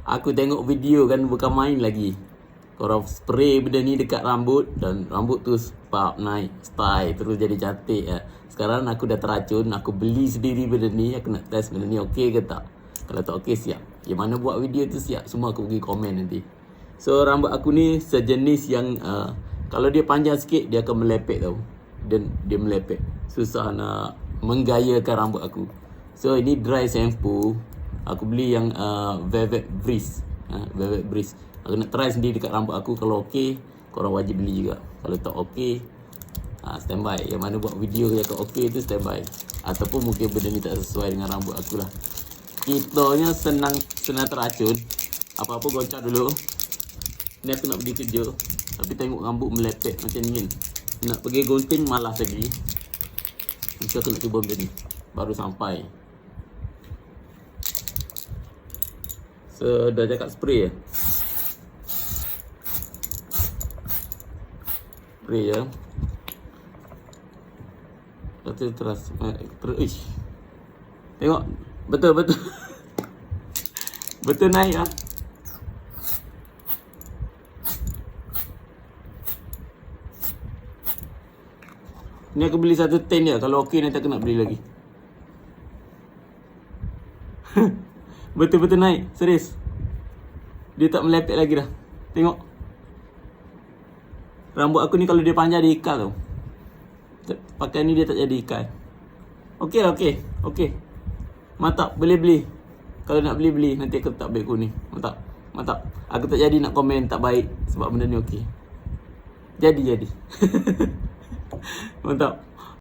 Aku tengok video kan, bukan main lagi. Korang spray benda ni dekat rambut dan rambut tu pap naik style terus jadi cantik ya. Sekarang aku dah teracun, aku beli sendiri benda ni, aku nak test benda ni okey ke tak. Kalau tak okey siap. Yang mana buat video tu siap, semua aku pergi komen nanti. So rambut aku ni sejenis yang kalau dia panjang sikit dia akan melepek tau. Dan dia melepek. Susah nak menggayakan rambut aku. So ini dry shampoo. Aku beli yang Velvet Breeze. Velvet Breeze. Aku nak try sendiri dekat rambut aku. Kalau okey, korang wajib beli juga. Kalau tak okey, standby. Yang mana buat video cakap okey tu standby. Ataupun mungkin benda ni tak sesuai dengan rambut aku lah. Kitanya senang teracun. Apa-apa goncang dulu. Ni aku nak pergi kerja, tapi tengok rambut melepek macam ni kan. Nak pergi gunting malas lagi. Mesti aku nak cuba benda ni. Baru sampai. So dah cakap spray ya. Spray ya. Lepas terus ish. Tengok betul betul naik ah. Ni aku beli satu tin je. Kalau okey nanti aku nak beli lagi. Betul-betul naik. Serius. Dia tak melepek lagi dah. Tengok. Rambut aku ni kalau dia panjang dia ikal tau. Pakai ni dia tak jadi ikal. Okey lah, okey. Okey. Mantap. Boleh beli. Kalau nak beli. Nanti aku tak beg kuning. Mantap. Mantap. Aku tak jadi nak komen tak baik sebab benda ni okey. Jadi. Mantap.